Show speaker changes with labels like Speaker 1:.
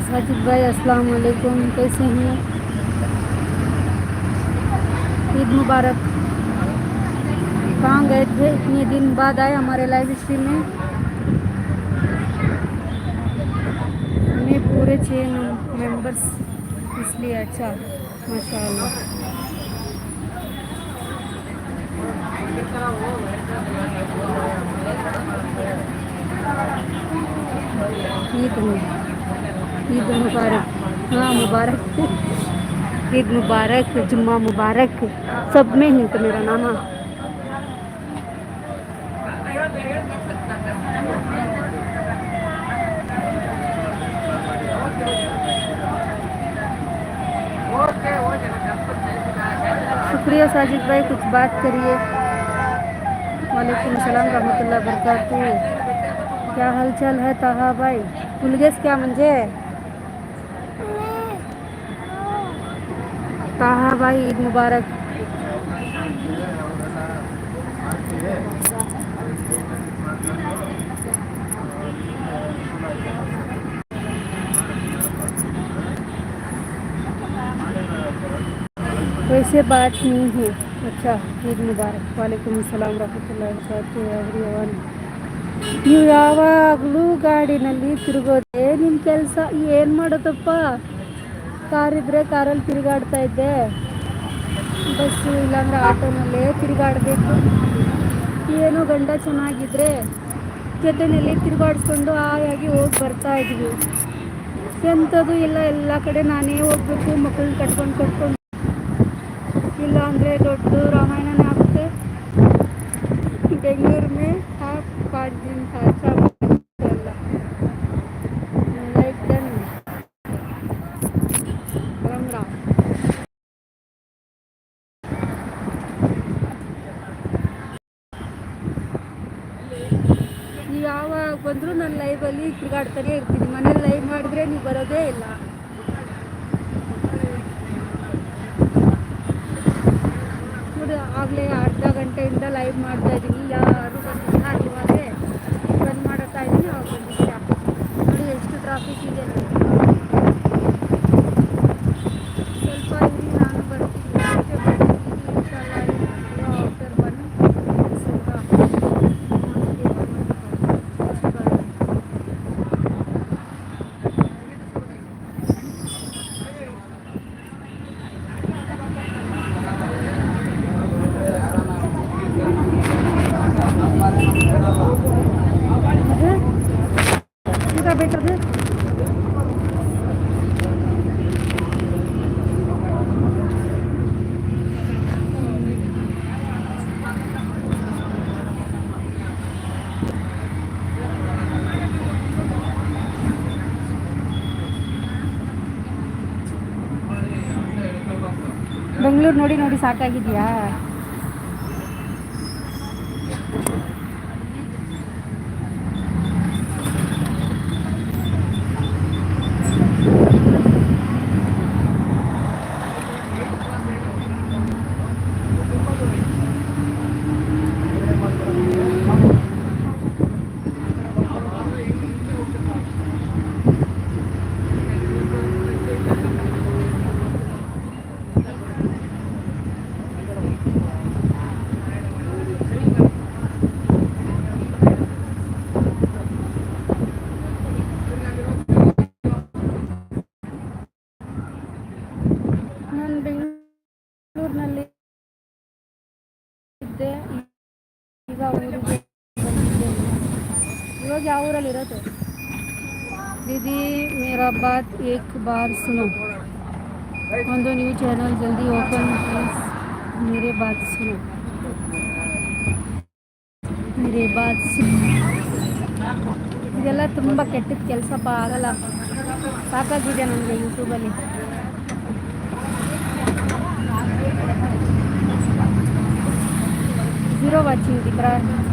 Speaker 1: साजिद भाई अस्सलाम वालेकुम, कैसे हैं? ईद मुबारक। कहाँ गए थे? इतने दिन बाद आए हमारे लाइव स्ट्रीम में। हमें पूरे 6 मेंबर्स, इसलिए अच्छा, माशाल्लाह। ईद ईद मुबारक। हाँ मुबारक। ईद मुबारक, जुम्मा मुबारक, सब में ही तो मेरा नाम है। शुक्रिया साजिद भाई, कुछ बात करिए। वालेकुम सलाम रहमतुल्लाह बरकातहू। क्या हालचाल है ताहा भाई? मुलगेस क्या म्हणजे? ताहा भाई ईद मुबारक। वैसे बात नहीं है। अच्छा, ईद मुबारक। वालेकुम सलाम रहमತುಲ್ಲಾಹಿ ವಬರಕಾತುಹು ಎವ್ರಿವನ್. ನೀವು ಯಾವಾಗಲೂ ಗಾಡಿನಲ್ಲಿ ತಿರುಗೋದೇ ನಿಮ್ಮ ಕೆಲಸ. ಏನು ಮಾಡೋದಪ್ಪ? ಕಾರಿದ್ರೆ ಕಾರಲ್ಲಿ ತಿರುಗಾಡ್ತಾ ಇದ್ದೆ, ಬಸ್ಸು ಇಲ್ಲಾಂದ್ರೆ ಆಟೋನಲ್ಲೇ ತಿರುಗಾಡಬೇಕು. ಏನೋ ಗಂಡ ಚೆನ್ನಾಗಿದ್ರೆ ಜೊತೆಯಲ್ಲಿ ತಿರುಗಾಡಿಸ್ಕೊಂಡು ಆಯಾಗಿ ಹೋಗಿ ಬರ್ತಾ ಇದ್ವಿ. ಎಂಥದ್ದು ಇಲ್ಲ, ಎಲ್ಲ ಕಡೆ ನಾನೇ ಹೋಗ್ಬೇಕು, ಮಕ್ಕಳನ್ನ ಕಟ್ಕೊಂಡು ಇಲ್ಲ ಅಂದರೆ ದೊಡ್ಡ ರಾಮಾಯಣನೇ ಆಗುತ್ತೆ. ಬೆಂಗಳೂರು में आप 5 दिन था, अच्छा लाइफ डन राम राम. ನೀವು ಯಾವಾಗ ಬಂದರೂ ನಾನು ಲೈವಲ್ಲಿ ತಿರುಗಾಡ್ತಾನೆ ಇರ್ತೀನಿ. ಮನೇಲಿ ಲೈವ್ ಮಾಡಿದ್ರೆ ನೀವು ಬರೋದೇ ಇಲ್ಲ. ನೋಡಿ, ಆಗಲೇ ಅರ್ಧ ಗಂಟೆಯಿಂದ ಲೈವ್ ಮಾಡ್ತಾ ಇದ್ದೀನಿ, ಯಾರು ಬಂದಿಲ್ಲ. ಇವಾಗಲೇ ಬಂದ್ ಮಾಡ್ತಾ ಇದ್ದೀನಿ, ಅವಾಗ ಬಂದಿದ್ದೀರಾ. ನೋಡಿ ಎಷ್ಟು ಟ್ರಾಫಿಕ್ ಇದೆ. ಸ್ವಲ್ಪ ಇರಿ, ನಾನು ಬರ್ತೀನಿ. ಇನ್ಶಾಲ್ಲ ಆಫ್ಟರ್ ಬನ್ ಈಗ ಬೆಟ್ಟದು. ಬೆಂಗಳೂರು ನೋಡಿ ನೋಡಿ ಸಾಕಾಗಿದೆಯಾ? ನಾನು ಬೆಂಗಳೂರಿನಲ್ಲಿ ಇದ್ದೆ, ಈಗ ಊರಿಗೆ ಬಂದಿದ್ದೇನೆ. ಇವಾಗ ಯಾವ ಊರಲ್ಲಿ ಇರೋದು? दीदी मेरा बात एक बार सुनो. ಒಂದು ನ್ಯೂ ಚಾನಲ್ ಜಲ್ದಿ ಓಪನ್ ಪ್ಲೀಸ್. मेरे बात सुनो, मेरे बात सुनो. ಇದೆಲ್ಲ ತುಂಬ ಕೆಟ್ಟದ ಕೆಲಸಪ್ಪ, ಆಗಲ್ಲ. ಸಾಕಾಗಿದೆ ನನಗೆ ಯೂಟ್ಯೂಬಲ್ಲಿ. ज़ीरो वाचिंग दिख रहा है.